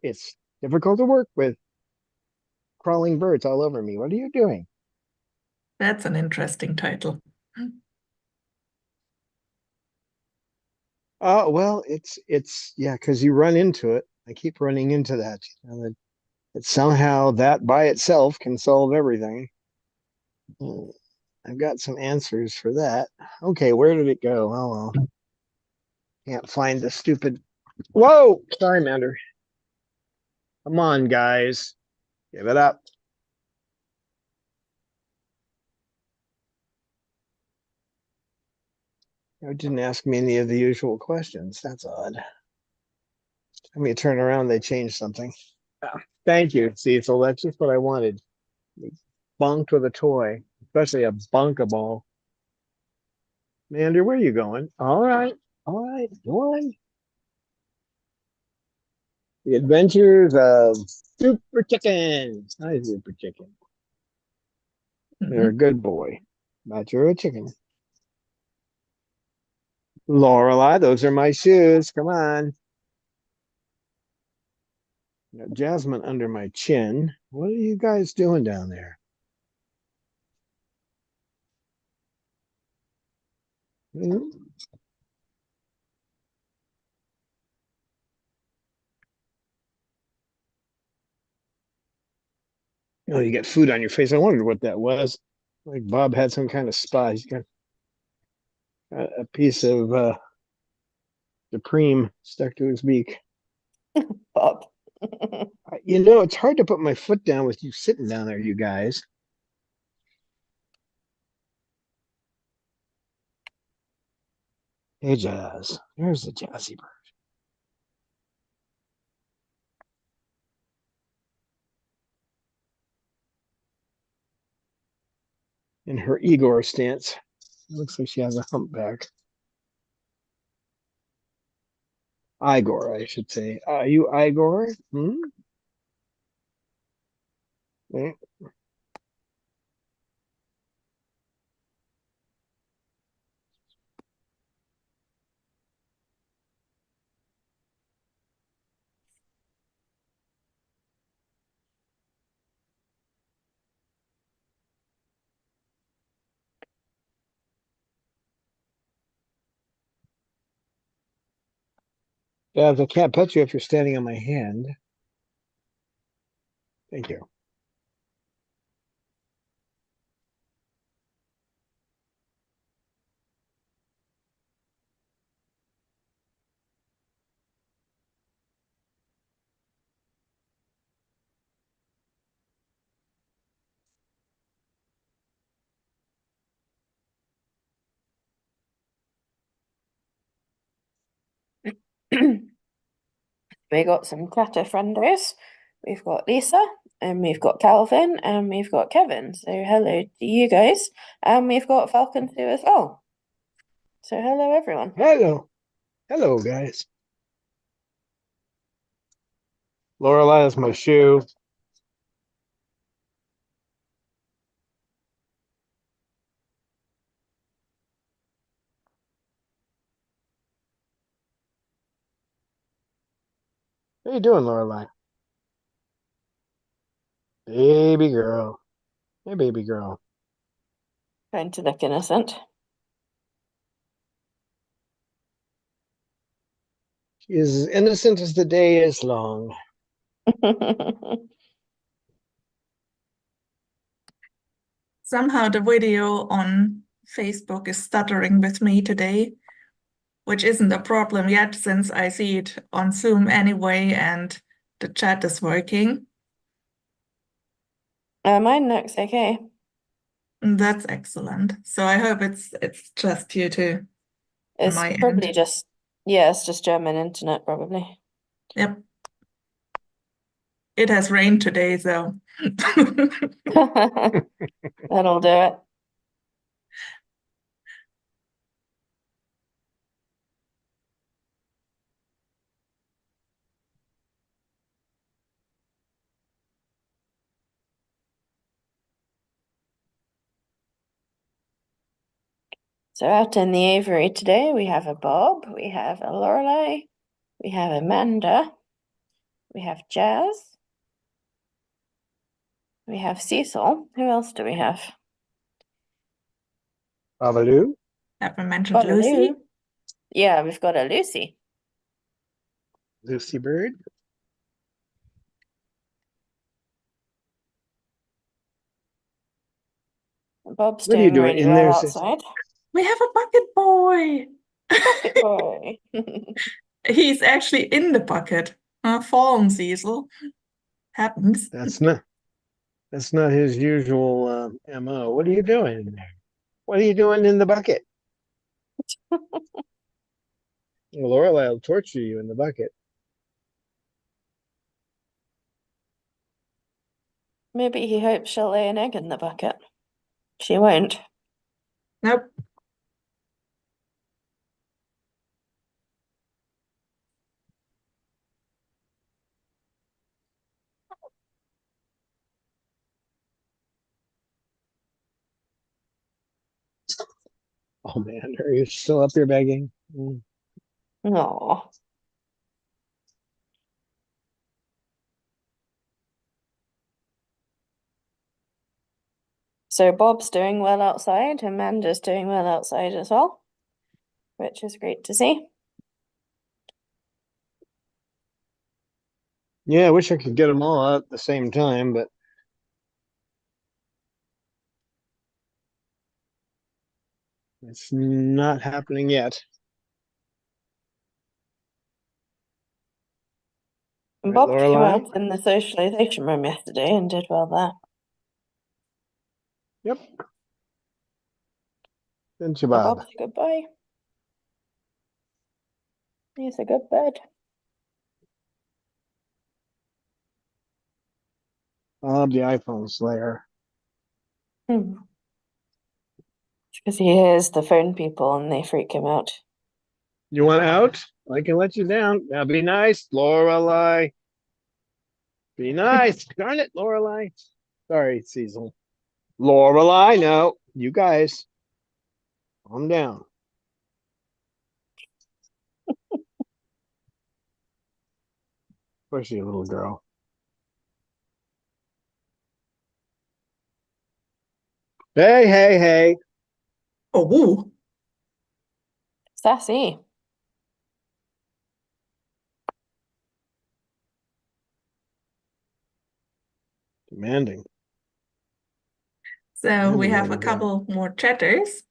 It's difficult to work with crawling birds all over me. What are you doing? That's an interesting title. Well, it's yeah, because you run into it. I keep running into that. That somehow that by itself can solve everything. Hmm, I've got some answers for that. Okay, where did it go? Oh well, can't find the stupid. Whoa! Sorry, Mander. Come on, guys, give it up. You didn't ask me any of the usual questions. That's odd. Let me turn around. They changed something. Thank you, Cecil. That's just what I wanted. Bunked with a toy, especially a bunkable. Mander, where are you going? All right, go on. The Adventures of Super Chicken. Hi, Super Chicken. You're a Mhm. good boy, but you're a chicken. Lorelai, those are my shoes. Come on. Got Jasmine under my chin. What are you guys doing down there? Hmm? Oh, you got food on your face. I wondered what that was. Like Bob had some kind of spot. He's got a piece of Supreme stuck to his beak. Bob. It's hard to put my foot down with you sitting down there, you guys. Hey, Jazz. There's the Jazzy bird. In her Igor stance. It looks like she has a humpback. Igor, I should say. You Igor? Hmm? Eh, Jazz, I can't pet you if you're standing on my hand. Thank you. We got some cat frienders. We've got Lisa, and we've got Calvin, and we've got Kevin. So hello to you guys. And we've got Falcon too as well. So hello everyone. Hello. Hello, guys. Lorelai is my shoe. How you doing, Lorelai? Baby girl. Hey, baby girl. Trying to look innocent. She is as innocent as the day is long. Somehow the video on Facebook is stuttering with me today, which isn't a problem yet since I see it on Zoom anyway and the chat is working. Mine looks okay. That's excellent. So I hope it's just you two on It's my probably end. just, yeah, it's just German internet probably. Yep. It has rained today, so That'll do it. So out in the aviary today, we have a Bob, we have a Lorelei, we have Amanda, we have Jazz, we have Cecil. Who else do we have? Babaloo, Haven't mentioned Lucy. Babaloo. Yeah, we've got a Lucy. Lucy Bird. Bob's What are you doing doing really in well there, sis? outside. We have a bucket boy. Bucket boy. He's actually in the bucket. Fallen Cecil. Happens. That's not his usual MO. What are you doing in there? What are you doing in the bucket? Well, Lorelai will torture you in the bucket. Maybe he hopes she'll lay an egg in the bucket. She won't. Nope. Oh man, are you still up there begging? Mm. No. So Bob's doing well outside, Amanda's doing well outside as well, which is great to see. Yeah, I wish I could get them all out at the same time, but it's not happening yet. And Right, Bob came Lorelai? out in the socialization room yesterday and did well there. Yep. Didn't you, So Bob? Bob's a good boy. He's a good bird. Bob, the iPhone Slayer. Because he hears the phone people and they freak him out. You want out? I can let you down. Now be nice, Lorelai. Be nice. Darn it, Lorelai. Sorry, Cecil. Lorelai, no. You guys. Calm down. Especially a little girl. Hey, hey, hey. Oh, woo. Sassy. Demanding. So we Demanding have little a girl. couple more chatters.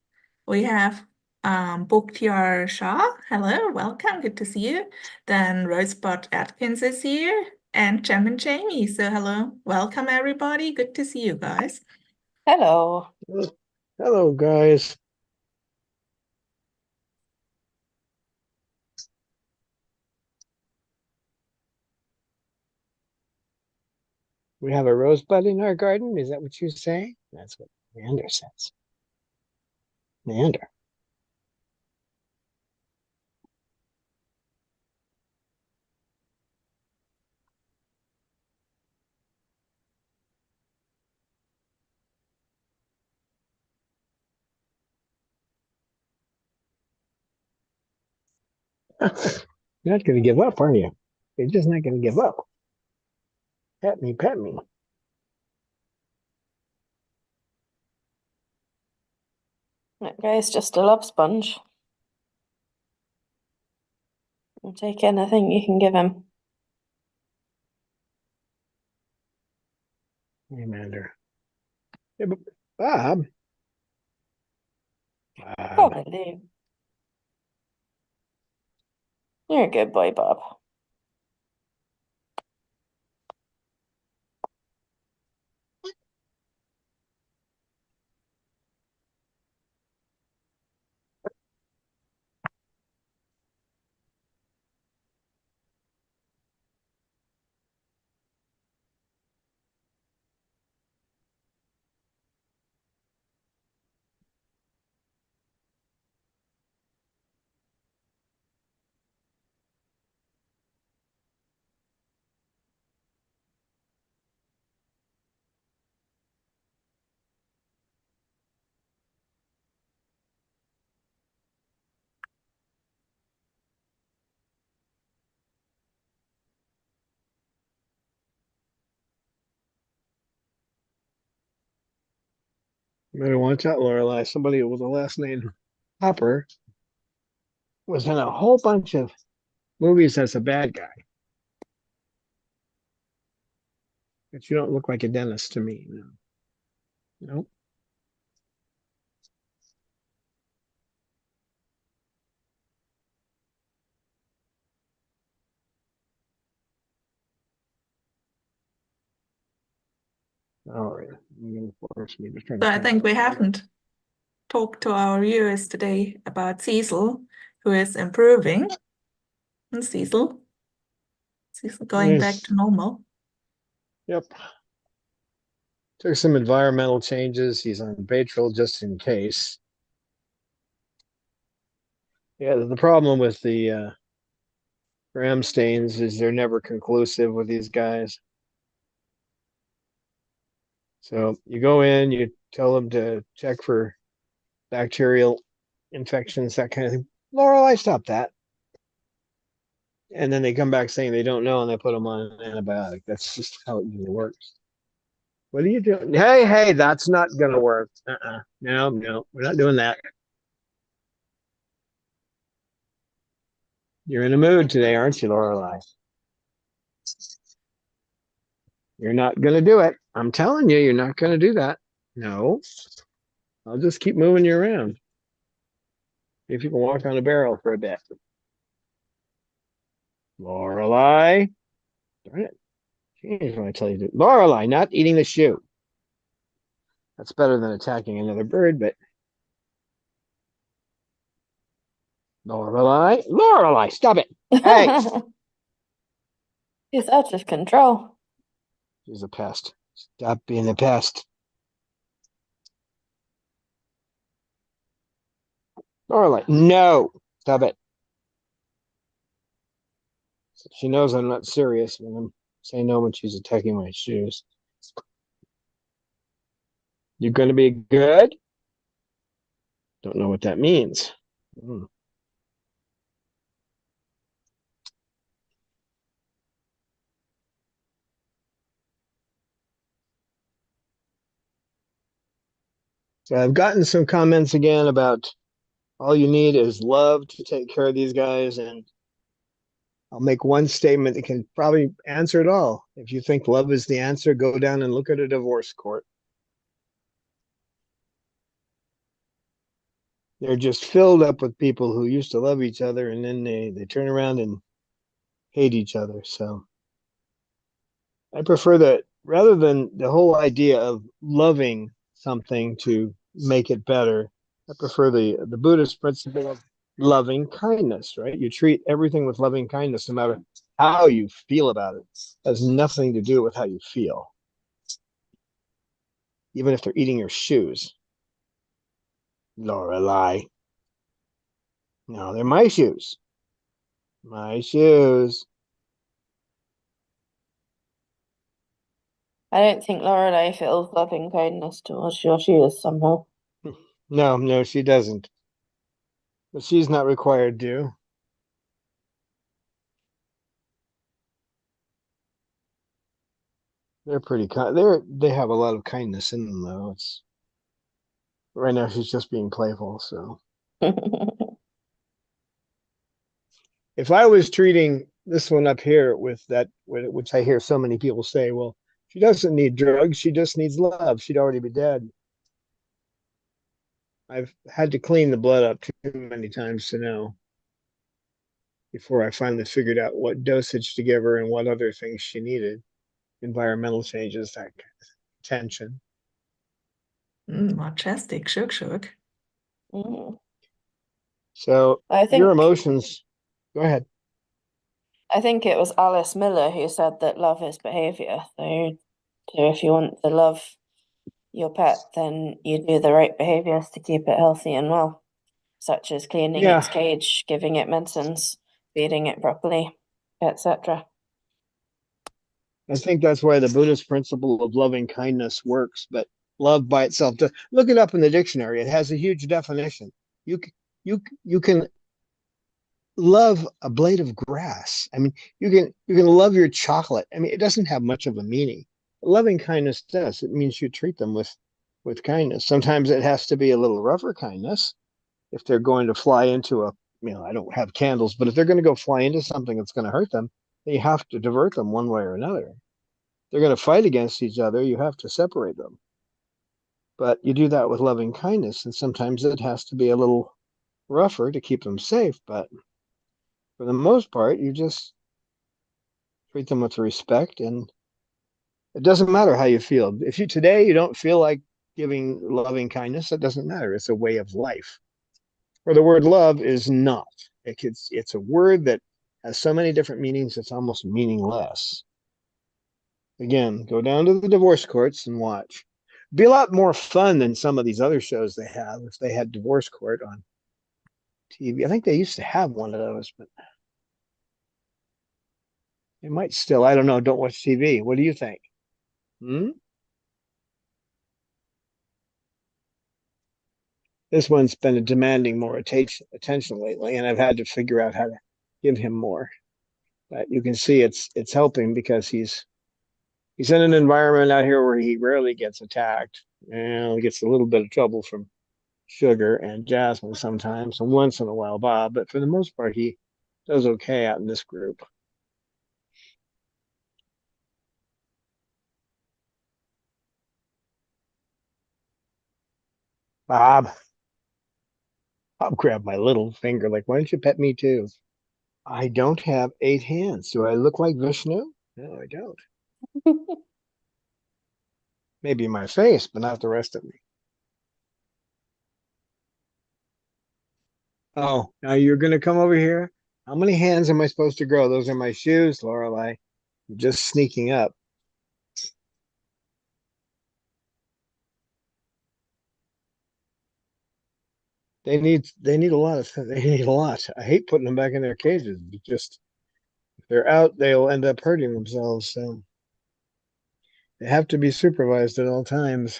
We have Buktiar Shah. Hello, welcome. Good to see you. Then Rosebud Atkins is here. And Jem and Jamie. So hello. Welcome, everybody. Good to see you guys. Hello. Hello, guys. We have a rosebud in our garden. Is that what you say? That's what Mander says. Mander. You're not going to give up, are you? You're just not going to give up. Pet me, pet me. That guy's just a love sponge. He'll take anything you can give him. Hey, Mander. Yeah, but Bob. Bob. Probably. You're a good boy, Bob. You better watch out, Lorelei. Somebody with the last name Hopper was in a whole bunch of movies as a bad guy. But you don't look like a dentist to me. No. Nope. All right. You're gonna force me to try to So I find think we out. haven't talked to our viewers today about Cecil, who is improving. And Cecil going back Yes. to normal. Yep. Took some environmental changes. He's on Baytril just in case. Yeah, the problem with the gram stains is they're never conclusive with these guys. So you go in, you tell them to check for bacterial infections, that kind of thing. Lorelei, stop that. And then they come back saying they don't know and they put them on an antibiotic. That's just how it usually works. What are you doing? Hey, that's not going to work. No, we're not doing that. You're in a mood today, aren't you, Lorelei? You're not going to do it. I'm telling you, you're not going to do that. No, I'll just keep moving you around. See if you can walk on a barrel for a bit. Lorelei. Darn it. Change when I tell you to. Lorelei, not eating the shoe. That's better than attacking another bird, but Lorelei, stop it. Hey. He's out of control. She's a pest. Stop being a pest. Lorelei, no. Stop it. She knows I'm not serious when I'm saying no when she's attacking my shoes. You're going to be good? Don't know what that means. So I've gotten some comments again about all you need is love to take care of these guys. And I'll make one statement that can probably answer it all. If you think love is the answer, go down and look at a divorce court. They're just filled up with people who used to love each other and then they turn around and hate each other. So I prefer that rather than the whole idea of loving something to make it better. I prefer the Buddhist principle of loving kindness, right? You treat everything with loving kindness, no matter how you feel about it. It has nothing to do with how you feel, even if they're eating your shoes. Lorelei. No, they're my shoes. My shoes. I don't think Lorelei feels loving kindness towards your shoes somehow. No, she doesn't. But she's not required to. They're pretty kind. They have a lot of kindness in them, though. It's right now she's just being playful. So if I was treating this one up here with that, which I hear so many people say, well, she doesn't need drugs. She just needs love. She'd already be dead. I've had to clean the blood up too many times to know before I finally figured out what dosage to give her and what other things she needed. Environmental changes, that kind of tension. Majestic, shook. Mm. So I your think emotions, go ahead. I think it was Alice Miller who said that love is behavior. So if you want to love your pet, then you do the right behaviors to keep it healthy and well, such as cleaning Yeah, its cage, giving it medicines, feeding it properly, etc. I think that's why the Buddhist principle of loving kindness works. But love by itself, to look it up in the dictionary, it has a huge definition. You you can love a blade of grass. I mean, you can love your chocolate. I mean, it doesn't have much of a meaning. Loving kindness does. It means you treat them with with kindness. Sometimes it has to be a little rougher kindness. If they're going to fly into I don't have candles, but if they're going to go fly into something that's going to hurt them, then you have to divert them one way or another. They're going to fight against each other. You have to separate them. But you do that with loving kindness, and sometimes it has to be a little rougher to keep them safe. But for the most part, you just treat them with respect, and it doesn't matter how you feel. If today you don't feel like giving loving kindness, it doesn't matter. It's a way of life. Or the word love is not. It's a word that has so many different meanings, it's almost meaningless. Again, go down to the divorce courts and watch. It'd be a lot more fun than some of these other shows they have if they had divorce court on TV. I think they used to have one of those, but they might still. I don't know. Don't watch TV. What do you think? This one's been demanding more attention lately, and I've had to figure out how to give him more. But you can see it's helping because he's in an environment out here where he rarely gets attacked. And he gets a little bit of trouble from Sugar and Jasmine sometimes, and once in a while Bob. But for the most part, he does okay out in this group. Bob grabbed my little finger, like, why don't you pet me too? I don't have 8 hands. Do I look like Vishnu? No, I don't. Maybe my face, but not the rest of me. Oh, now you're going to come over here? How many hands am I supposed to grow? Those are my shoes, Lorelei. You're just sneaking up. They need a lot. They need a lot. I hate putting them back in their cages. Just if they're out, they'll end up hurting themselves. So they have to be supervised at all times.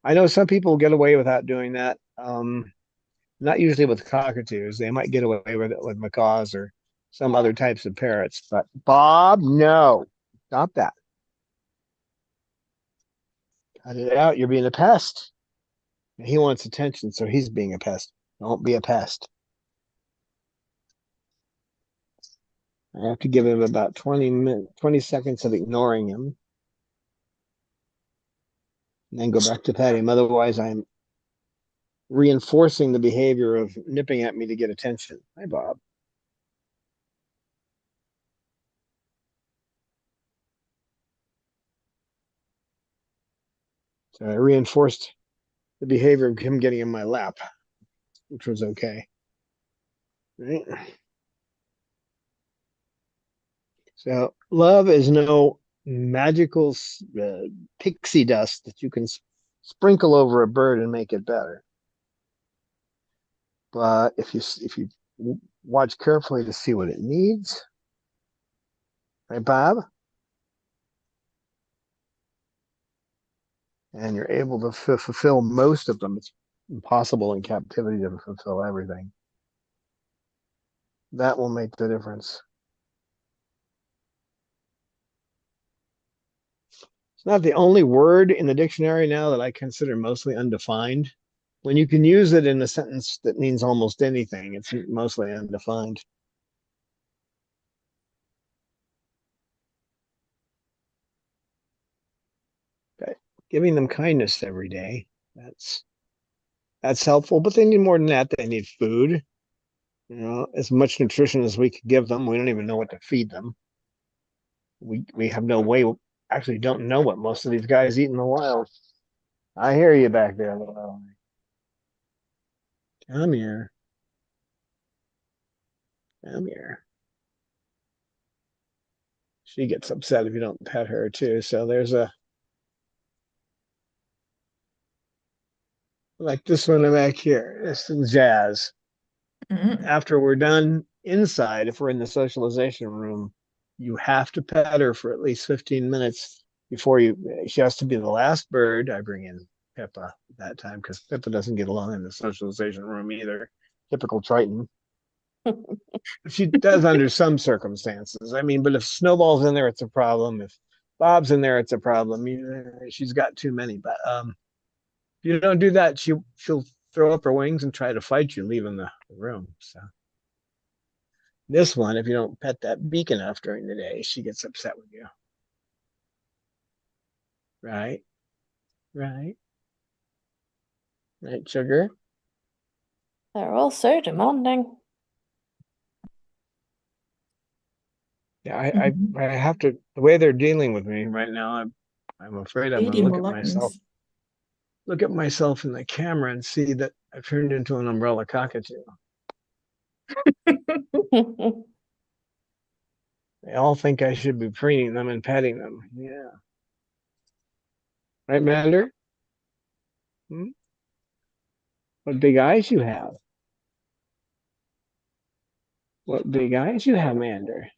I know some people get away without doing that. Not usually with cockatoos. They might get away with it with macaws or some other types of parrots. But Bob, no, stop that. Cut it out. You're being a pest. He wants attention, so he's being a pest. Don't be a pest. I have to give him about 20 seconds of ignoring him. And then go back to pet him. Otherwise, I'm reinforcing the behavior of nipping at me to get attention. Hi, Bob. So I reinforced the behavior of him getting in my lap, which was okay. Right? So love is no magical pixie dust that you can sprinkle over a bird and make it better. But if you watch carefully to see what it needs, right, Bob? And you're able to fulfill most of them. It's impossible in captivity to fulfill everything. That will make the difference. It's not the only word in the dictionary now that I consider mostly undefined. When you can use it in a sentence that means almost anything, it's mostly undefined. Okay. Giving them kindness every day, that's helpful, but they need more than that. They need food, as much nutrition as we could give them. We don't even know what to feed them. We have no way, actually don't know what most of these guys eat in the wild. I hear you back there, little. Come here. Come here. She gets upset if you don't pet her too. So there's like this one back here. This is Jazz. After we're done inside, if we're in the socialization room, you have to pet her for at least 15 minutes before she has to be the last bird. I bring in Pippa that time because Pippa doesn't get along in the socialization room either. Typical Triton. She does under some circumstances. I mean, but if Snowball's in there, it's a problem. If Bob's in there, it's a problem. She's got too many. But If you don't do that, she'll throw up her wings and try to fight you, leaving the room. So this one, if you don't pet that beak enough during the day, she gets upset with you. Right, right, right, sugar. They're all so demanding. Yeah, I have to. The way they're dealing with me right now, I'm afraid I'm gonna Lady Mullins. look at myself in the camera and see that I've turned into an umbrella cockatoo. They all think I should be preening them and petting them. Yeah. Right, Mander? Hmm? What big eyes you have. What big eyes you have, Mander.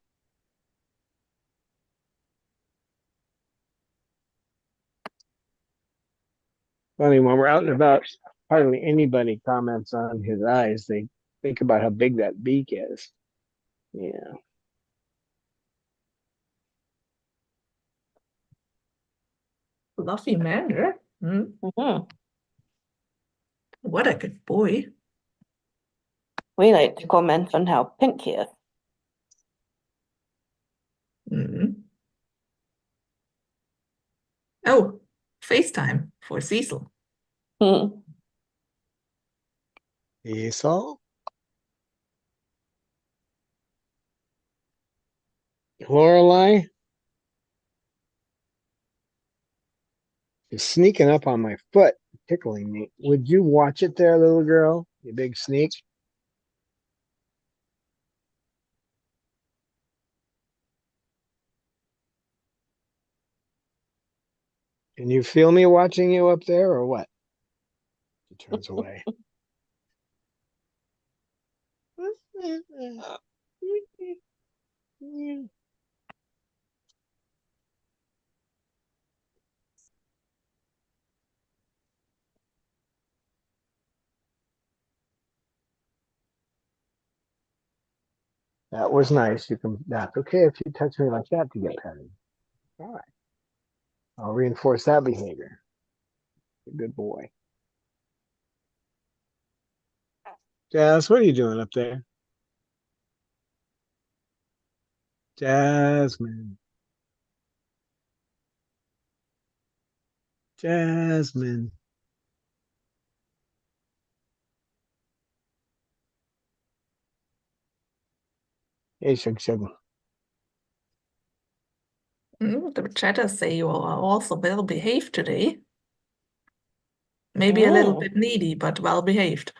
Funny, when we're out and about, hardly anybody comments on his eyes. They think about how big that beak is. Yeah. Fluffy Mander. Mhm. What a good boy. We like to comment on how pink he is. Mm. Oh, FaceTime for Cecil. Mm. Esau? Lorelei? Is sneaking up on my foot, tickling me. Would you watch it there, little girl? You big sneak. Can you feel me watching you up there or what? She turns away. That was nice. That's okay if you touch me like that to get petted. All right. I'll reinforce that behavior. Good boy. Jazz, what are you doing up there? Jasmine. Jasmine. Hey, Shug Shug. The chatters say you are also well behaved today. Maybe a little bit needy, but well behaved.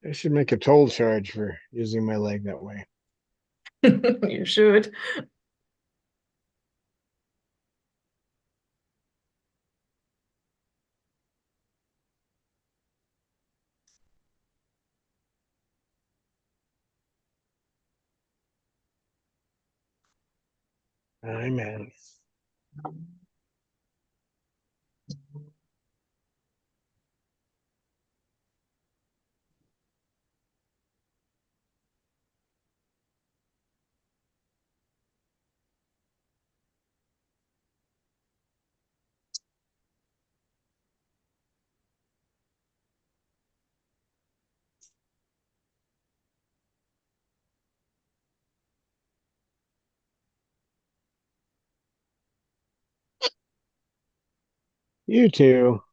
I should make a toll charge for using my leg that way. You should. Amen. You too.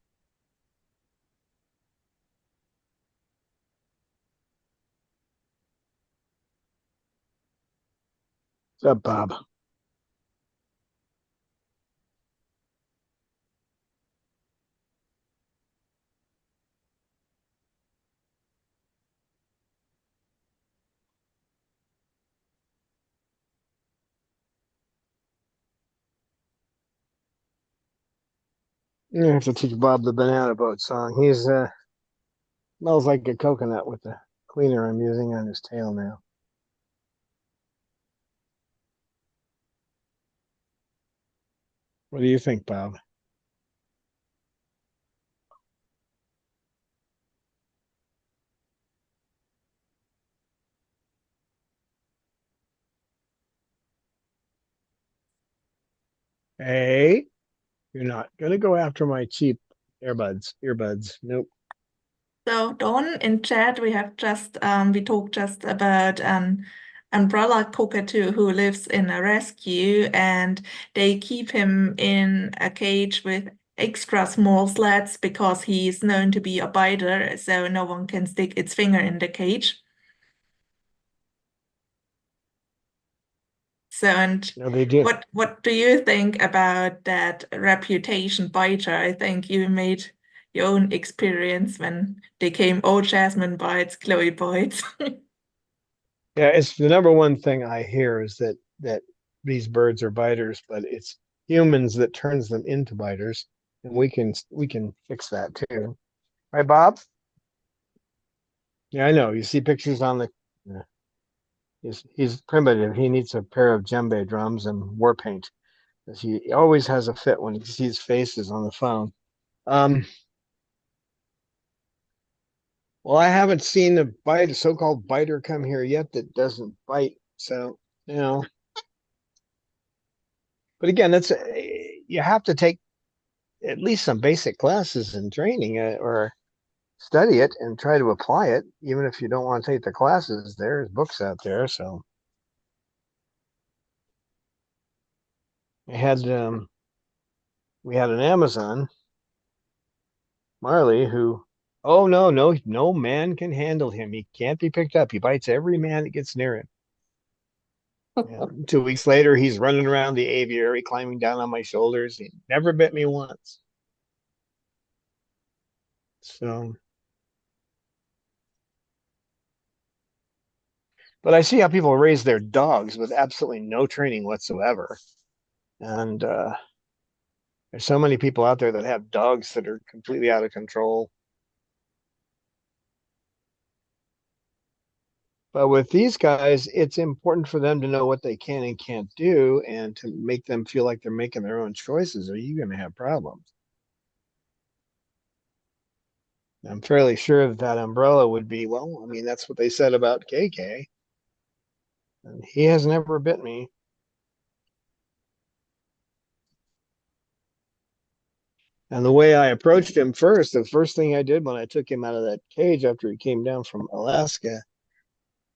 What's up, Bob? You have to teach Bob the banana boat song. He's smells like a coconut with the cleaner I'm using on his tail now. What do you think, Bob? Hey, you're not gonna go after my cheap earbuds. Nope. So Dawn, in chat we have just we talked just about an umbrella cockatoo who lives in a rescue, and they keep him in a cage with extra small slats because he's known to be a biter, so no one can stick its finger in the cage. So, and No, they do. what do you think about that reputation biter? I think you made your own experience when they came, oh, Jasmine bites, Chloe bites. Yeah, it's the number one thing I hear is that these birds are biters, but it's humans that turns them into biters, and we can fix that too. Right, Bob? Yeah, I know. You see pictures on the. Yeah. He's primitive. He needs a pair of djembe drums and war paint, 'cause he always has a fit when he sees faces on the phone. Um, well, I haven't seen a so-called biter come here yet that doesn't bite. So, you know, but again, you have to take at least some basic classes and training, or study it and try to apply it, even if you don't want to take the classes. There's books out there. So I had we had an Amazon, Marley, who, oh no man can handle him. He can't be picked up. He bites every man that gets near him. Yeah. 2 weeks later, he's running around the aviary, climbing down on my shoulders. He never bit me once. So, but I see how people raise their dogs with absolutely no training whatsoever. And there's so many people out there that have dogs that are completely out of control. But with these guys, it's important for them to know what they can and can't do and to make them feel like they're making their own choices, or you're going to have problems. I'm fairly sure that that umbrella would be, well, I mean, that's what they said about KK. And he has never bit me. And the way I approached him first, the first thing I did when I took him out of that cage after he came down from Alaska,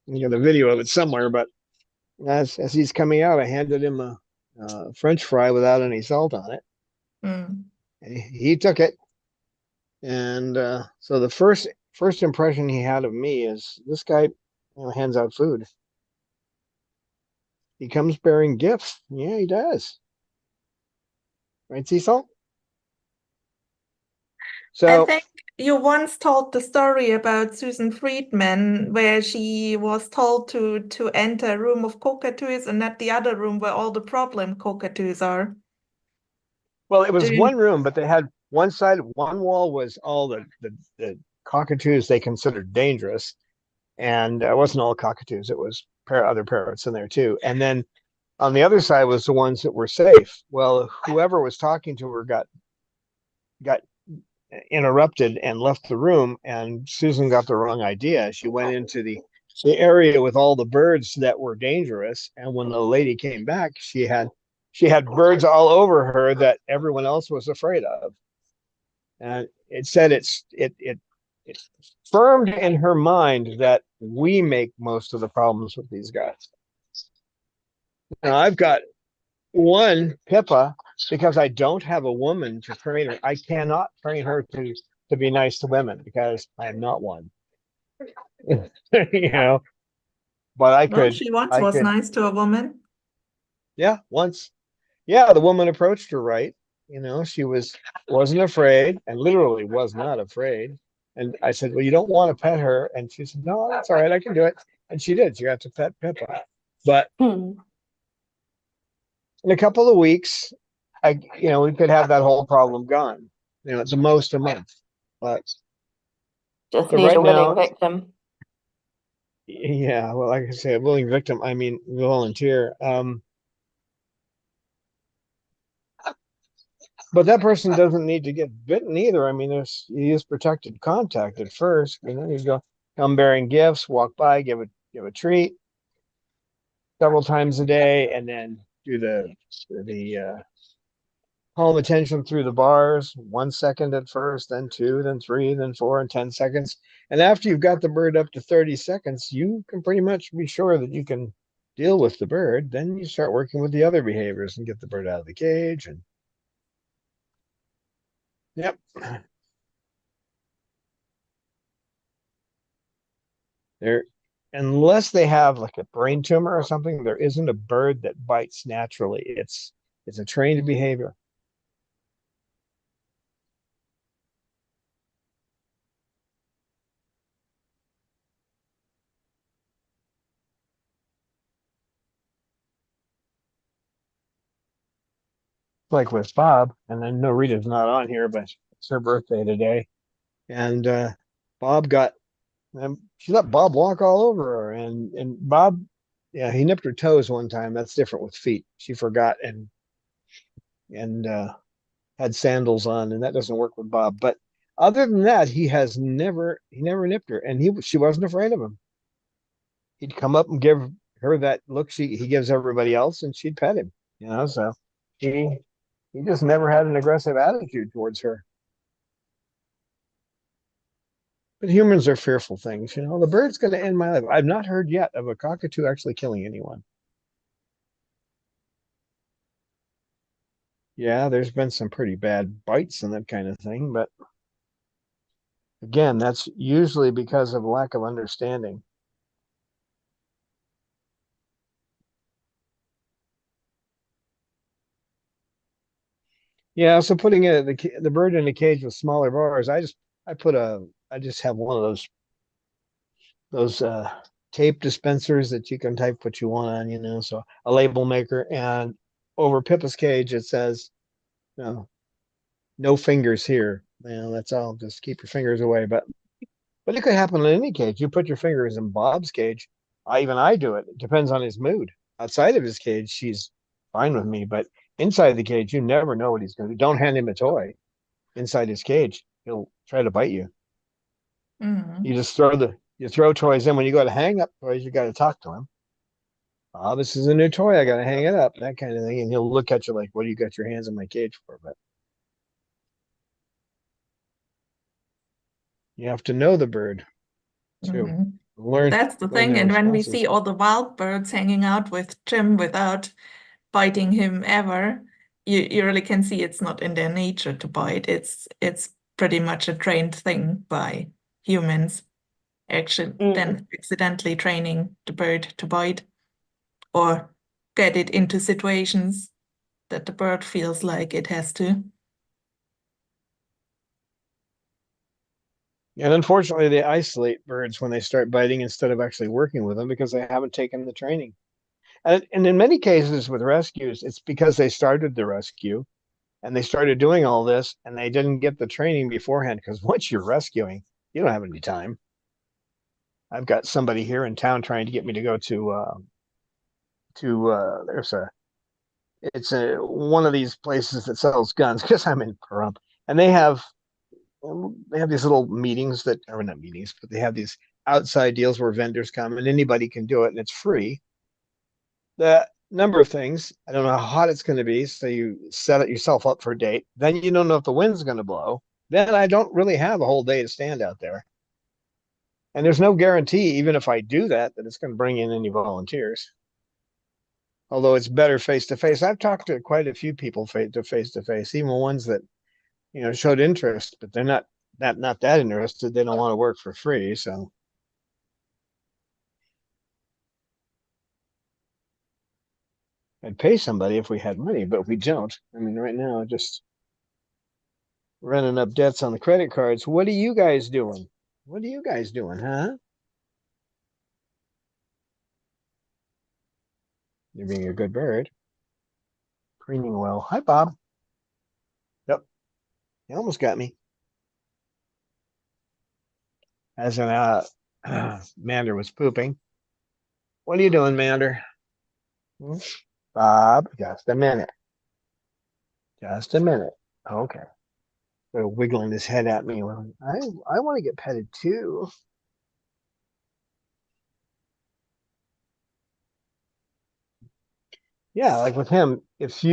you got a video of it somewhere, but as he's coming out, I handed him a French fry without any salt on it. Mm. And he took it. And so the first impression he had of me is this guy, hands out food. He comes bearing gifts. Yeah, he does. Right, Cecil? I So, think you once told the story about Susan Friedman, where she was told to enter a room of cockatoos and not the other room where all the problem cockatoos are. well, it Do was you? one room, but they had one side, one wall was all the cockatoos they considered dangerous. And it wasn't all cockatoos, it was other parrots in there too. And then on the other side was the ones that were safe. Well, whoever was talking to her got interrupted and left the room, and Susan got the wrong idea. She went into the area with all the birds that were dangerous, and when the lady came back, she had birds all over her that everyone else was afraid of. And it said it firmed in her mind that we make most of the problems with these guys. Now I've got one Pippa, because I don't have a woman to train her. I cannot train her to be nice to women because I am not one. you know, but Well, she once I was could, nice to a woman. yeah, once, yeah, the woman approached her right. She wasn't afraid, and literally was not afraid. And I said, well, you don't want to pet her. And she said, no, that's all right. I can do it. And she did. She got to pet Pippa. But in a couple of weeks, we could have that whole problem gone. It's the most a month. But Just so need right a willing now, victim. yeah, well, like I say, a willing victim, I mean volunteer. But that person doesn't need to get bitten either. I mean, you use protected contact at first. You go come bearing gifts, walk by, give a treat several times a day, and then do the home attention through the bars, 1 second at first, then 2, then 3, then 4, and 10 seconds. And after you've got the bird up to 30 seconds, you can pretty much be sure that you can deal with the bird. Then you start working with the other behaviors and get the bird out of the cage. And yep. There, unless they have like a brain tumor or something, there isn't a bird that bites naturally. It's a trained behavior. Like with Bob, and then no, Rita's not on here, but it's her birthday today. And Bob got she let Bob walk all over her, and Bob, yeah, he nipped her toes one time. That's different with feet. She forgot and had sandals on, and that doesn't work with Bob. But other than that, he never nipped her, and she wasn't afraid of him. He'd come up and give her that look he gives everybody else, and she'd pet him. So he he just never had an aggressive attitude towards her. But humans are fearful things. The bird's going to end my life. I've not heard yet of a cockatoo actually killing anyone. Yeah, there's been some pretty bad bites and that kind of thing, but again, that's usually because of lack of understanding. Yeah, so putting the bird in a cage with smaller bars, I just have one of those tape dispensers that you can type what you want on, so a label maker, and over Pippa's cage it says, you know, no fingers here. That's all. Just keep your fingers away. But it could happen in any cage. You put your fingers in Bob's cage. I do it. It depends on his mood. Outside of his cage, she's fine with me. But inside the cage, you never know what he's going to do. Don't hand him a toy inside his cage. He'll try to bite you. Mm. You throw toys in. When you go to hang up toys, you got to talk to him. Oh, this is a new toy. I got to hang it up. That kind of thing. And he'll look at you like, what do you got your hands in my cage for? But you have to know the bird too. Mhm. Learn That's the learn thing. their And when we responses. see all the wild birds hanging out with Jim without biting him ever, you really can see it's not in their nature to bite. It's pretty much a trained thing by humans, actually Mm. then accidentally training the bird to bite or get it into situations that the bird feels like it has to. And unfortunately, they isolate birds when they start biting instead of actually working with them because they haven't taken the training. And in many cases with rescues, it's because they started the rescue and they started doing all this and they didn't get the training beforehand. Because once you're rescuing, you don't have any time. I've got somebody here in town trying to get me to go to there's a it's a one of these places that sells guns because I'm in Pahrump, and they have these little meetings that are not meetings, but they have these outside deals where vendors come and anybody can do it and it's free. The number of things, I don't know how hot it's going to be. So you set it yourself up for a date. Then you don't know if the wind's going to blow. Then I don't really have a whole day to stand out there. And there's no guarantee, even if I do that it's going to bring in any volunteers. Although it's better face to face. I've talked to quite a few people face to face, even ones that showed interest, but they're not that interested. They don't want to work for free. So I'd pay somebody if we had money, but we don't. I mean, right now, just running up debts on the credit cards. What are you guys doing? What are you guys doing, huh? You're being a good bird. Preening well. Hi, Bob. Yep, you almost got me. As an Mander was pooping. What are you doing, Mander? Hmm? Bob, just a minute. Just a minute. Okay. So wiggling his head at me. Well, I want to get petted too. Yeah, like with him, if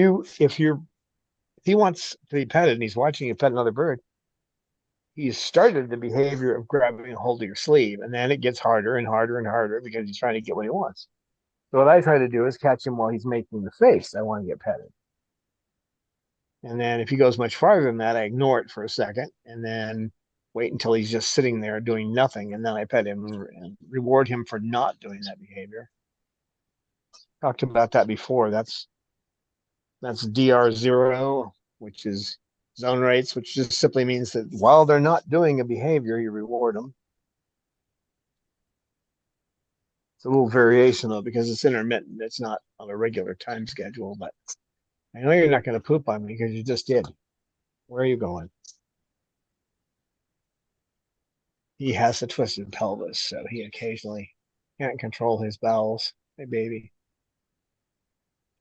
he wants to be petted and he's watching you pet another bird, he's started the behavior of grabbing a hold of your sleeve, and then it gets harder and harder and harder because he's trying to get what he wants. So what I try to do is catch him while he's making the face I want to get petted. And then if he goes much farther than that, I ignore it for a second and then wait until he's just sitting there doing nothing. And then I pet him and reward him for not doing that behavior. Talked about that before. That's DR0, which is zone rates, which just simply means that while they're not doing a behavior, you reward them. It's a little variation though, because it's intermittent. It's not on a regular time schedule, but I know you're not going to poop on me because you just did. Where are you going? He has a twisted pelvis, so he occasionally can't control his bowels. Hey, baby.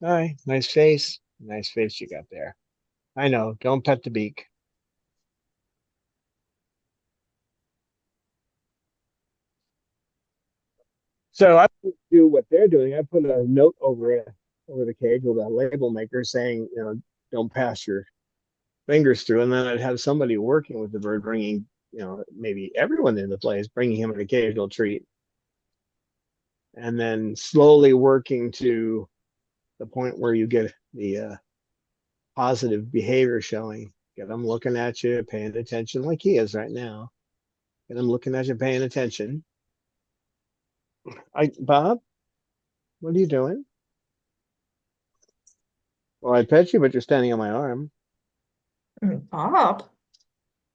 Hi, nice face. Nice face you got there. I know, don't pet the beak. So I do what they're doing. I put a note over the cage with a label maker saying, don't pass your fingers through. And then I'd have somebody working with the bird bringing, maybe everyone in the place, bringing him an occasional treat. And then slowly working to the point where you get the positive behavior showing. Get them looking at you, paying attention like he is right now. Get them looking at you, paying attention. Bob, what are you doing? Well, I pet you, but you're standing on my arm. Bob,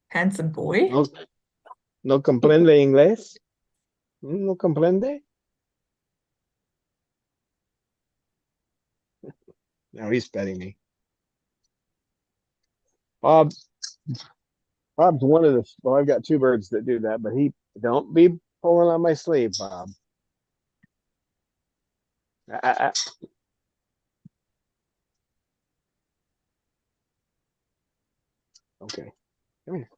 handsome boy. No, no comprende inglés. No comprende. Now he's petting me. Bob, Bob's one of the. Well, I've got two birds that do that, but he don't be pulling on my sleeve, Bob. I, okay, come here.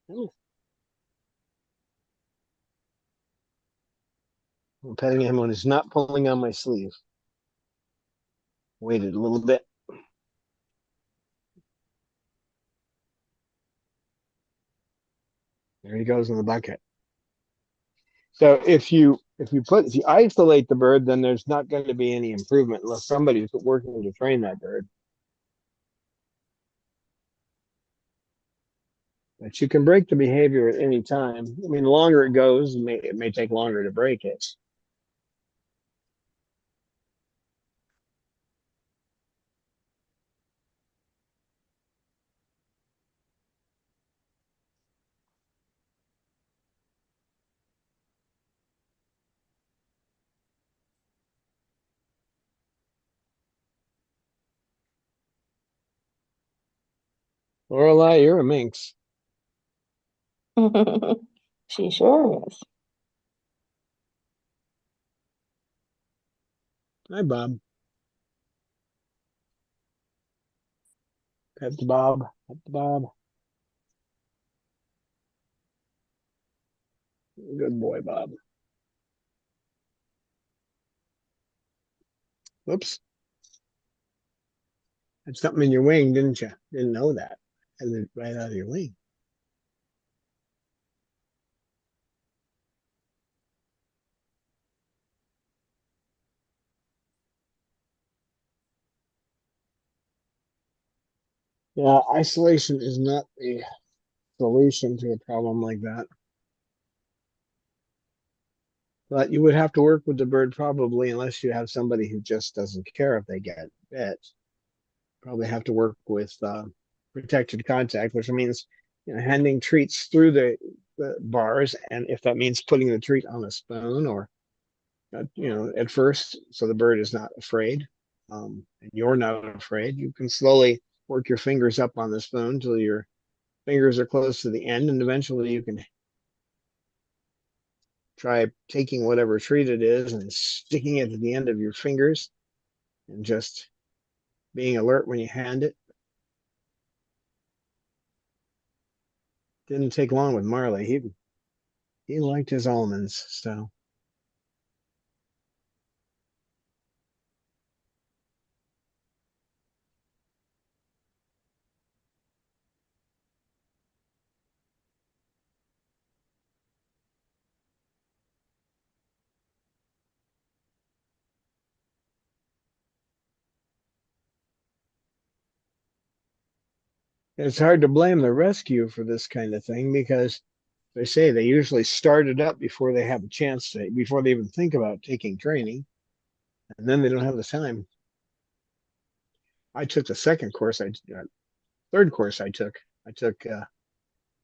Come here. I'm petting him when he's not pulling on my sleeve. Waited a little bit. There he goes in the bucket. So if you isolate the bird, then there's not going to be any improvement unless somebody's working to train that bird. But you can break the behavior at any time. I mean, the longer it goes, it may take longer to break it. Lorelai, you're a minx. She sure is. Hi, Bob. Pet the Bob. Pet the Bob. Good boy, Bob. Whoops. Had something in your wing, didn't you? Didn't know that. Had it right out of your wing. Yeah, isolation is not a solution to a problem like that. But you would have to work with the bird probably, unless you have somebody who just doesn't care if they get bit. Probably have to work with protected contact, which means handing treats through the bars, and if that means putting the treat on a spoon or at first, so the bird is not afraid, and you're not afraid, you can slowly work your fingers up on the spoon until your fingers are close to the end, and eventually you can try taking whatever treat it is and sticking it to the end of your fingers and just being alert when you hand it. Didn't take long with Marley. He liked his almonds, so. It's hard to blame the rescue for this kind of thing because they say they usually start it up before they have a chance to, before they even think about taking training, and then they don't have the time. I took the third course I took.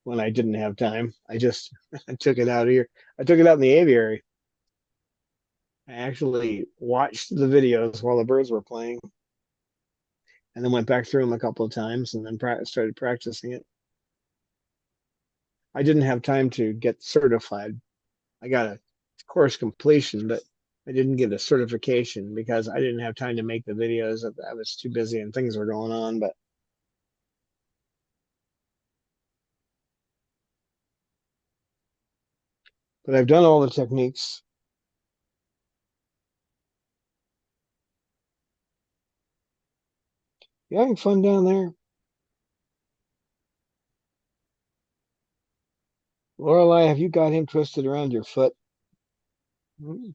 When I didn't have time. I just I took it out here. I took it out in the aviary. I actually watched the videos while the birds were playing, and then went back through them a couple of times, and then started practicing it. I didn't have time to get certified. I got a course completion, but I didn't get a certification because I didn't have time to make the videos. I was too busy and things were going on. But I've done all the techniques. You having fun down there? Lorelei, have you got him twisted around your foot? Hmm.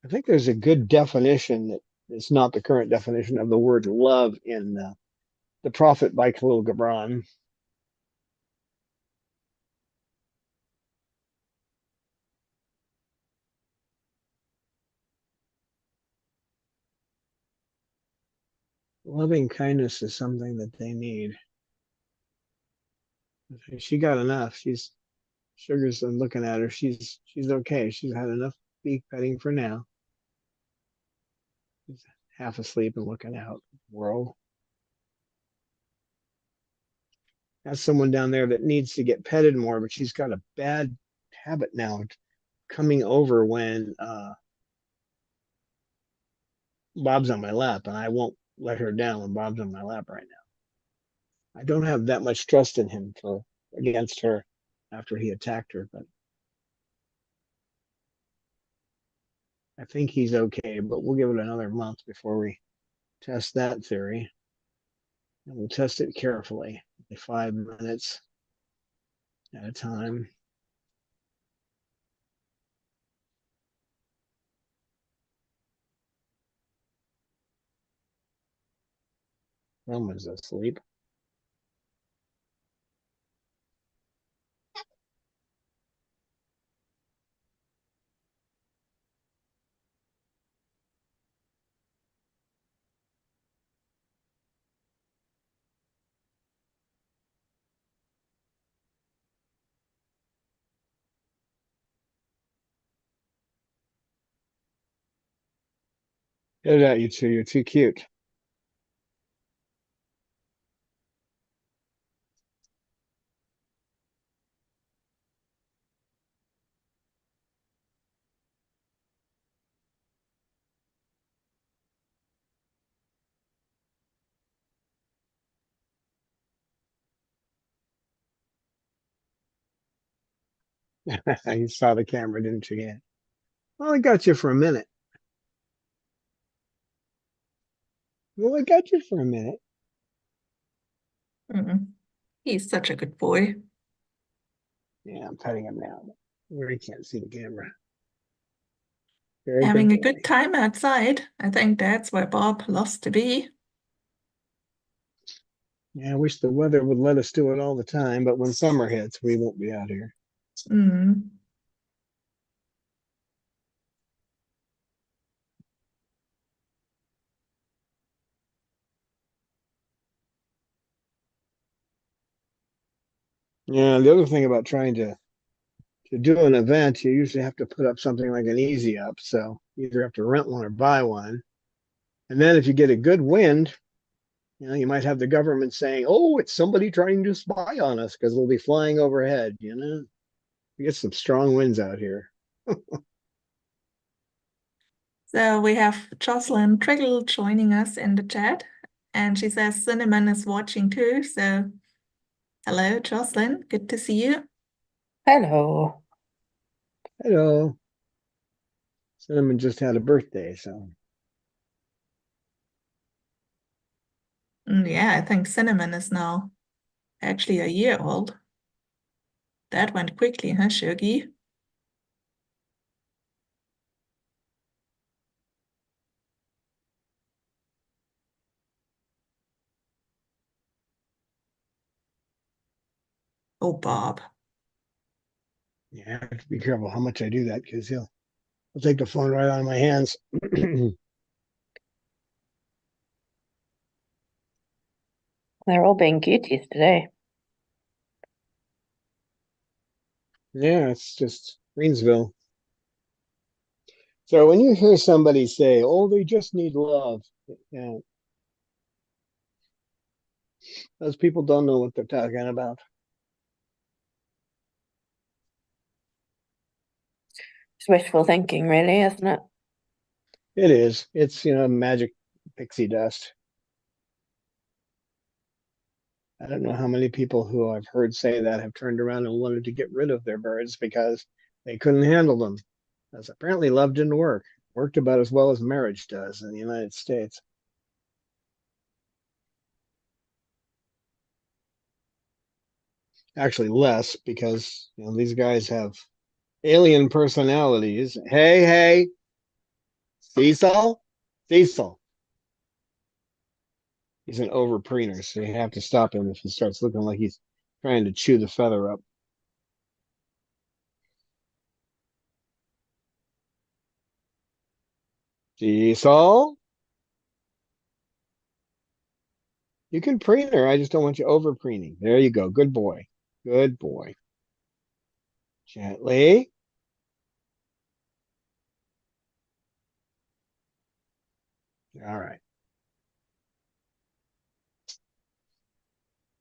I think there's a good definition that is not the current definition of the word love in The Prophet by Khalil Gibran. Loving kindness is something that they need. She got enough. Sugar's looking at her. She's okay. She's had enough beak petting for now. She's half asleep and looking out. World. That's someone down there that needs to get petted more, but she's got a bad habit now coming over when Bob's on my lap, and I won't let her down when Bob's on my lap right now. I don't have that much trust in him for against her after he attacked her, but I think he's okay. But we'll give it another month before we test that theory, and we'll test it carefully, 5 minutes at a time. Someone's asleep. Get it out, you two. You're too cute. You saw the camera, didn't you? Yeah. Well, I got you for a minute. Well, I got you for a minute. He's such a good boy. Yeah, I'm petting him now. Where he can't see the camera. Very Having a good boy. good time outside. I think that's where Bob loves to be. Yeah, I wish the weather would let us do it all the time, but when summer hits, we won't be out here. Mm. Yeah, the other thing about trying to do an event, you usually have to put up something like an easy up. So you either have to rent one or buy one. And then if you get a good wind, you might have the government saying, "Oh, it's somebody trying to spy on us," because they'll be flying overhead. We get some strong winds out here. So we have Jocelyn Triggle joining us in the chat, and she says Cinnamon is watching too. So hello, Jocelyn. Good to see you. Hello. Hello. Cinnamon just had a birthday, so Yeah, I think Cinnamon is now actually a year old. That went quickly, huh, Shuggy? Oh, Bob. Yeah, I have to be careful how much I do that because he'll take the phone right out of my hands. They're all being cuties today. Yeah, it's just Greensville. So when you hear somebody say, "Oh, they just need love," yeah, those people don't know what they're talking about. It's wishful thinking, really, isn't it? It is. It's, magic pixie dust. I don't know how many people who I've heard say that have turned around and wanted to get rid of their birds because they couldn't handle them. Because apparently love didn't work. Worked about as well as marriage does in the United States. Actually, less because these guys have alien personalities. Hey, hey, Cecil, Cecil. He's an over preener, so you have to stop him if he starts looking like he's trying to chew the feather up. Cecil, you can preen her. I just don't want you over preening. There you go. Good boy. Good boy. Gently. All right.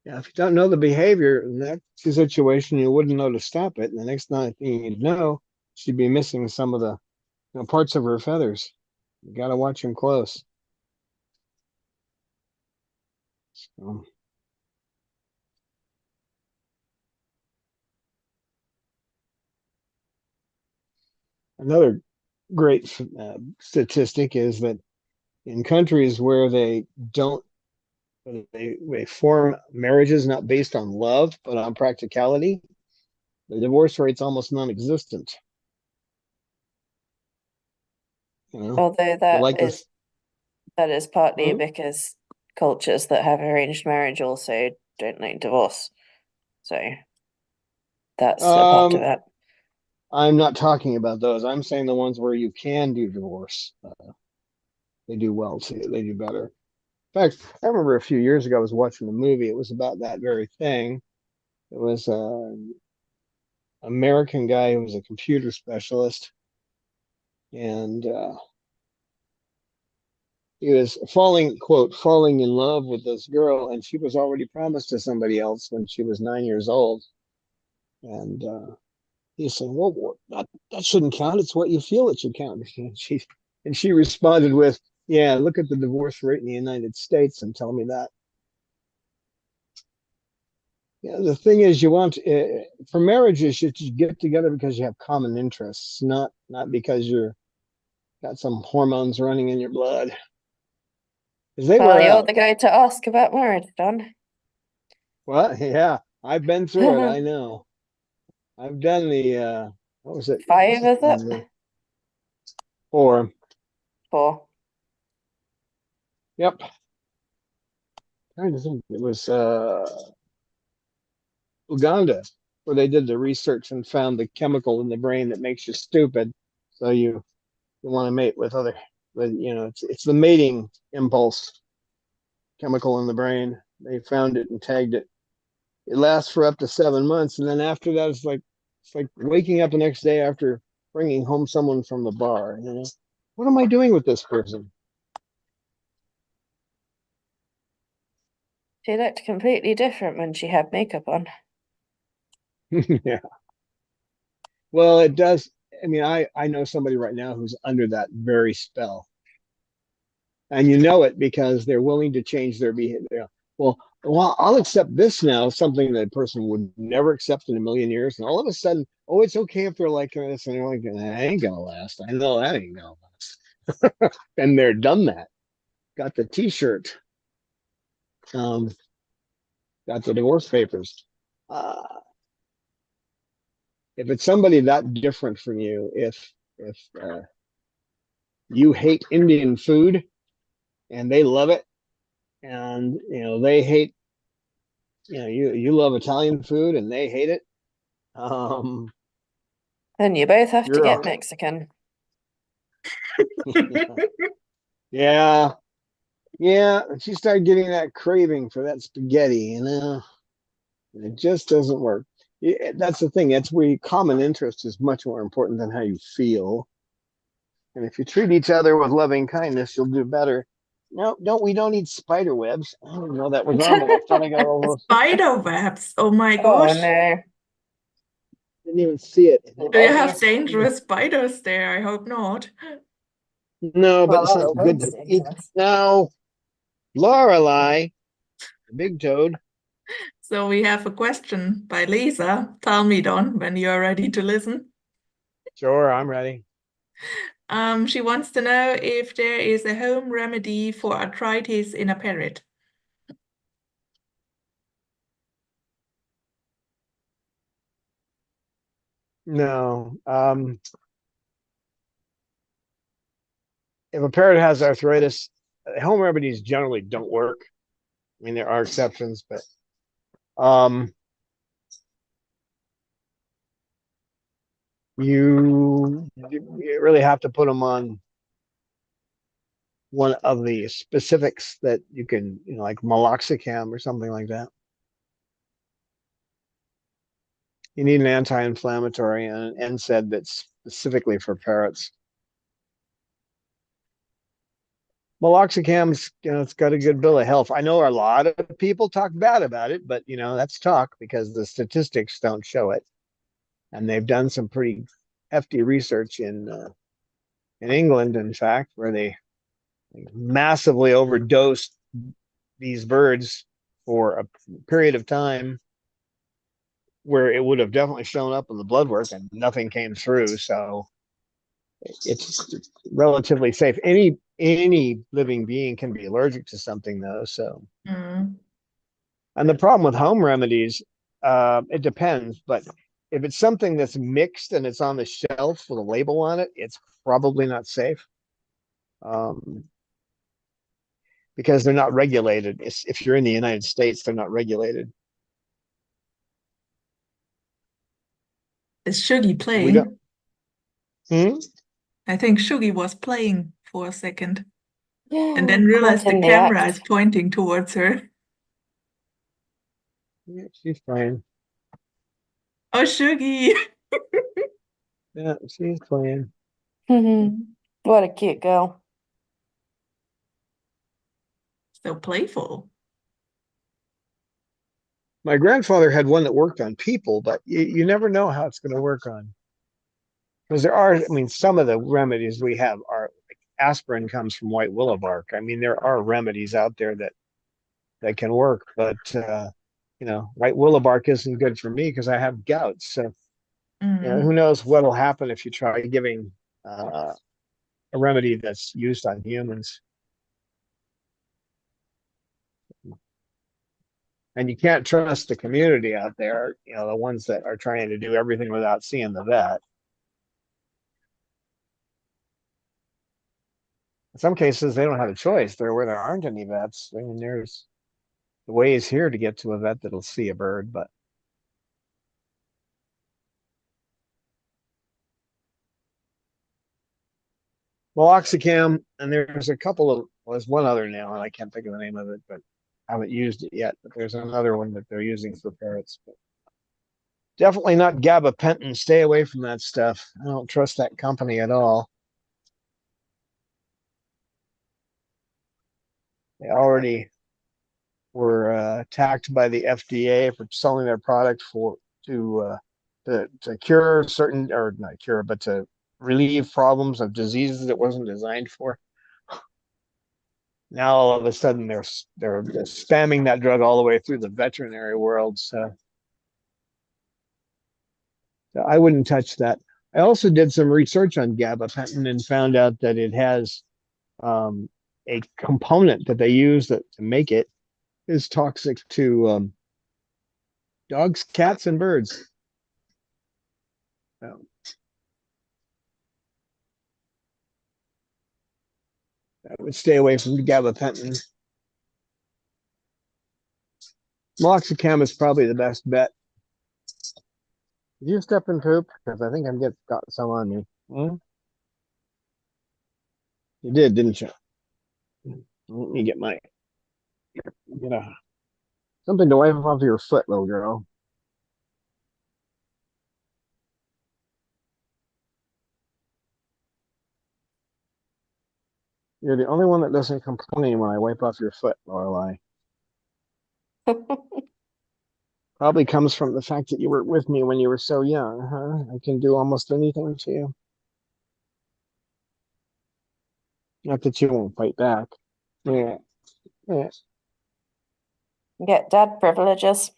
Yeah, if you don't know the behavior, in that situation, you wouldn't know to stop it. And the next thing you'd know, she'd be missing some of the parts of her feathers. You got to watch them close. So, another great statistic is that in countries where don't they form marriages not based on love but on practicality, the divorce rate's almost non-existent. Although You like this? that is partly Hmm? because cultures that have arranged marriage also don't like divorce. So that's a part of Um, it. I'm not talking about those. I'm saying the ones where you can do divorce. They do well too. They do better. In fact, I remember a few years ago I was watching a movie. It was about that very thing. It was an American guy who was a computer specialist, and he was falling in love with this girl, and she was already promised to somebody else when she was 9 years old. And he's saying, "Well, that shouldn't count. It's what you feel it should count." And she responded with, "Yeah, look at the divorce rate in the United States and tell me that." Yeah, the thing is, you want for marriages, you should get together because you have common interests, not because you're got some hormones running in your blood. Because they Well, wear you're out. the guy to ask about marriage, Don. Well, yeah, I've been through it. I know. I've done the what was it? What's 5, it? is it? The 4. 4. Yep. Trying to think. It was Uganda where they did the research and found the chemical in the brain that makes you stupid. So you want to mate with other, but it's the mating impulse chemical in the brain. They found it and tagged it. It lasts for up to 7 months, and then after that, it's like waking up the next day after bringing home someone from the bar. What am I doing with this person? She looked completely different when she had makeup on. Yeah. Well, it does. I mean, I know somebody right now who's under that very spell, and you know it because they're willing to change their behavior. Well, I'll accept this now, something that a person would never accept in a million years, and all of a sudden, oh, it's okay if they're like this, and they're like, that ain't gonna last. I know that ain't gonna last, and they're done that. Got the T-shirt. Got the divorce papers. Uh, if it's somebody that different from you, if you hate Indian food and they love it, and they hate, you love Italian food and they hate it, Then you both have to you're get a, Mexican. yeah, yeah. She started getting that craving for that spaghetti, it just doesn't work. That's the thing. That's where common interest is much more important than how you feel. And if you treat each other with loving kindness, you'll do better. No, we don't need spider webs. I didn't know that was on there. I thought I got all those. Spider webs. Oh my Oh gosh. no. Didn't even see it. Do you have dangerous spiders there? I hope not. No, but Well, it's that not good was to eat. dangerous. No, Lorelei, the big toad. So we have a question by Lisa. Tell me, Don, when you're ready to listen. Sure, I'm ready. She wants to know if there is a home remedy for arthritis in a parrot. No. If a parrot has arthritis, home remedies generally don't work. I mean, there are exceptions, but you really have to put them on one of the specifics that you can, like meloxicam or something like that. You need an anti-inflammatory and an NSAID that's specifically for parrots. Meloxicam's, it's got a good bill of health. I know a lot of people talk bad about it, but that's talk because the statistics don't show it. And they've done some pretty hefty research in England, in fact, where they massively overdosed these birds for a period of time where it would have definitely shown up in the blood work and nothing came through. So it's relatively safe. Any living being can be allergic to something, though. So, and the problem with home remedies, it depends. But if it's something that's mixed and it's on the shelf with a label on it, it's probably not safe. Because they're not regulated. If you're in the United States, they're not regulated. Is Shuggy We don't. playing? I think Shuggy was playing for a second and then Caught realized the in the camera act. is pointing towards her. Yeah, she's playing. Oh, Shuggy. Yeah, she's playing. What a cute girl. So playful. My grandfather had one that worked on people, but you never know how it's going to work on. Because there are, I mean, some of the remedies we have are, like, aspirin comes from white willow bark. I mean, there are remedies out there that can work, but white willow bark isn't good for me because I have gout. So, who knows what'll happen if you try giving a remedy that's used on humans. And you can't trust the community out there, the ones that are trying to do everything without seeing the vet. In some cases, they don't have a choice. They're where there aren't any vets. I mean, there's the ways here to get to a vet that'll see a bird, but meloxicam, and there's a couple of, well, there's one other now, and I can't think of the name of it, but I haven't used it yet. But there's another one that they're using for parrots. But definitely not gabapentin. Stay away from that stuff. I don't trust that company at all. They already were attacked by the FDA for selling their product to cure certain, or not cure, but to relieve problems of diseases it wasn't designed for. Now all of a sudden they're spamming that drug all the way through the veterinary world. So I wouldn't touch that. I also did some research on gabapentin and found out that it has a component that they use to make it is toxic to dogs, cats, and birds. So, I would stay away from gabapentin. Meloxicam is probably the best bet. Did you step in poop? Because I think got some on me. Hmm? You did, didn't you? Let me get something to wipe off your foot, little girl. You're the only one that doesn't complain when I wipe off your foot, Lorelai. Probably comes from the fact that you were with me when you were so young, huh? I can do almost anything to you. Not that you won't fight back. Yeah. Yeah. Get dad privileges.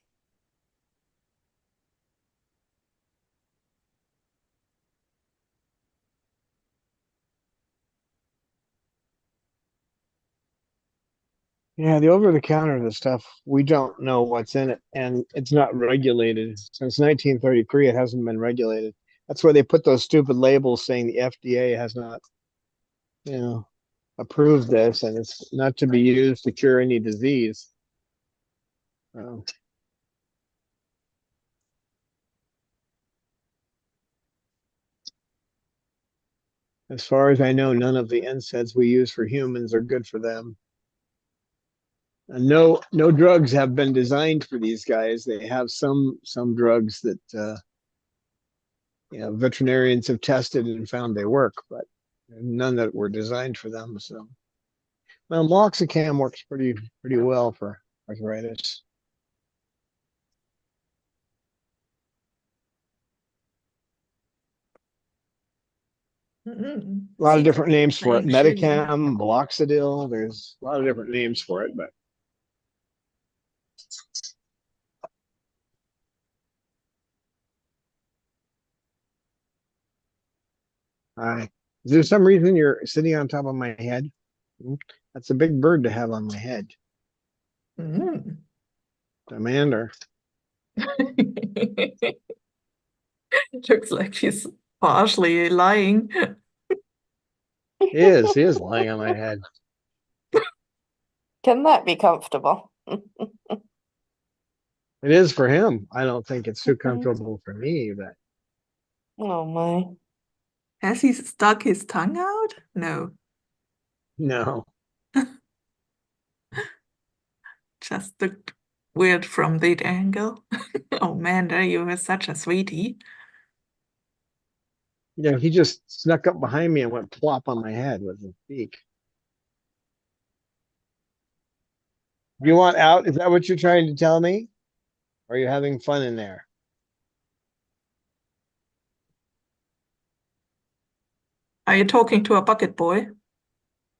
Yeah, the over-the-counter stuff, we don't know what's in it, and it's not regulated. Since 1933, it hasn't been regulated. That's why they put those stupid labels saying the FDA has not, you know, approved this, and it's not to be used to cure any disease. As far as I know, none of the NSAIDs we use for humans are good for them. And no drugs have been designed for these guys. They have some drugs that veterinarians have tested and found they work, but none that were designed for them. So, well, meloxicam works pretty well for arthritis. Mm-mm. A lot of different Secretly names for it. playing shitty. Medicam, Bloxadil. There's a lot of different names for it, but is there some reason you're sitting on top of my head? That's a big bird to have on my head. Mm. Demander. Looks like he's partially lying. He is lying on my head. Can that be comfortable? It is for him. I don't think it's too comfortable for me, but Oh my. Has he stuck his tongue out? No, no. just looked weird from that angle. Oh man, you were such a sweetie. Yeah, he just snuck up behind me and went plop on my head with his beak. You want out? Is that what you're trying to tell me? Or are you having fun in there? Are you talking to a bucket boy?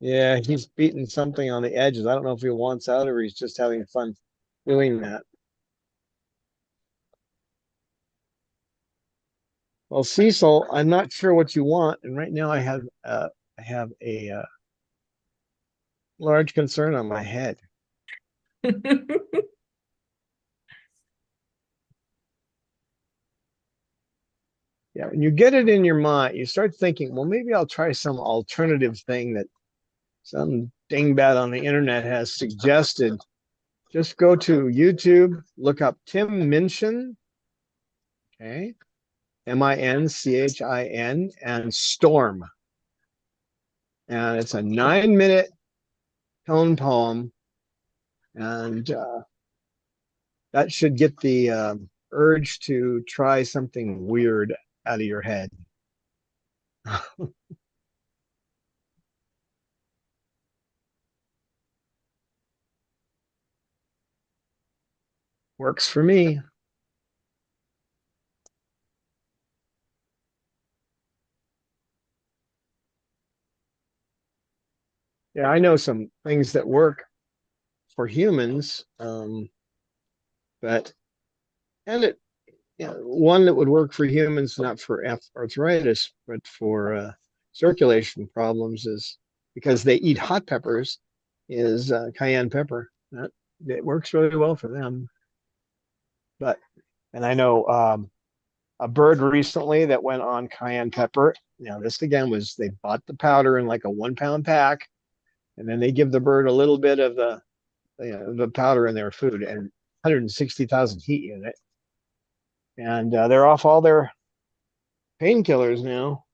Yeah, he's beating something on the edges. I don't know if he wants out or he's just having fun doing that. Well, Cecil, I'm not sure what you want, and right now I have a large concern on my head. Yeah, when you get it in your mind, you start thinking, well, maybe I'll try some alternative thing that some dingbat on the internet has suggested. Just go to YouTube, look up Tim Minchin, okay, Minchin, and Storm. And it's a 9-minute tone poem, and that should get the urge to try something weird out of your head. Works for me. Yeah, I know some things that work for humans, but one that would work for humans, not for arthritis, but for circulation problems, is because they eat hot peppers, is cayenne pepper. That it works really well for them. But, and I know a bird recently that went on cayenne pepper. Now, this again was they bought the powder in like a 1 pound pack, and then they give the bird a little bit of the powder in their food and 160,000 heat unit. And they're off all their painkillers now.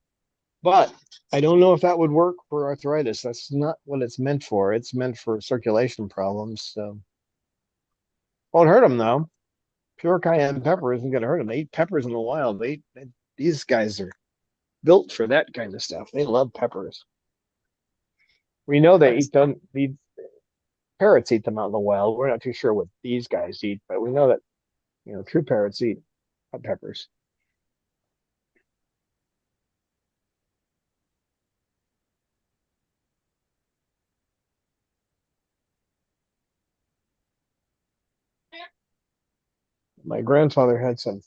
But I don't know if that would work for arthritis. That's not what it's meant for. It's meant for circulation problems. So won't hurt them though. Pure cayenne pepper isn't going to hurt them. They eat peppers in the wild. These guys are built for that kind of stuff. They love peppers. We know they eat them. The parrots eat them out in the wild. We're not too sure what these guys eat, but we know that true parrots eat peppers. My grandfather had some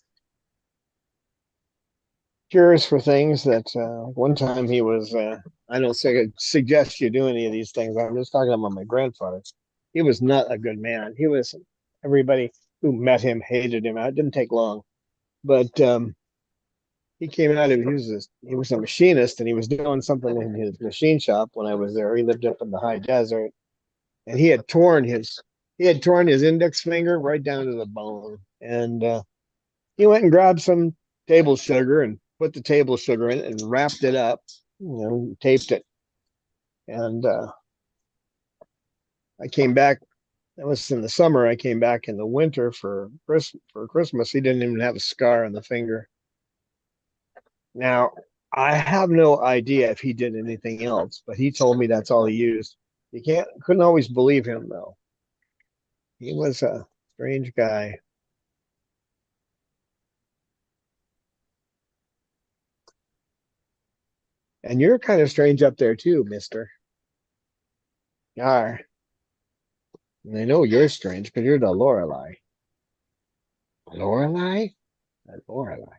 cures for things that one time he was I don't suggest you do any of these things. I'm just talking about my grandfather. He was not a good man. Everybody who met him hated him. It didn't take long, but he came out and he was a machinist, and he was doing something in his machine shop when I was there. He lived up in the high desert, and he had torn his index finger right down to the bone. And he went and grabbed some table sugar and put the table sugar in it and wrapped it up, taped it. And I came back. That was in the summer. I came back in the winter for Christmas. He didn't even have a scar on the finger. Now, I have no idea if he did anything else, but he told me that's all he used. Couldn't always believe him though. He was a strange guy. And you're kind of strange up there too, mister. Yar. And I know you're strange because you're the Lorelei. Lorelei? The Lorelei.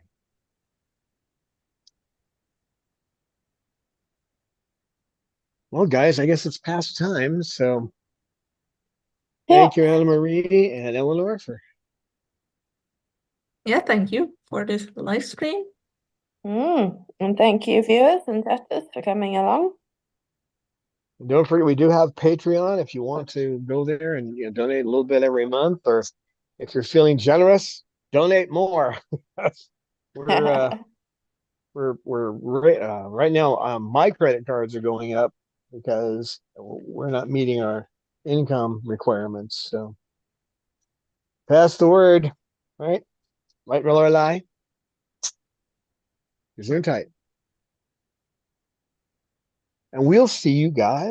Well, guys, I guess it's past time. So thank you, Anna Marie and Eleanor, for. Yeah, thank you for this live stream. And thank you, viewers and chatters, for coming along. Don't forget, we do have Patreon if you want to go there and donate a little bit every month, or if you're feeling generous, donate more. we're right now. My credit cards are going up because we're not meeting our income requirements. So pass the word, right? Right, roll or lie. You're tight. And we'll see you guys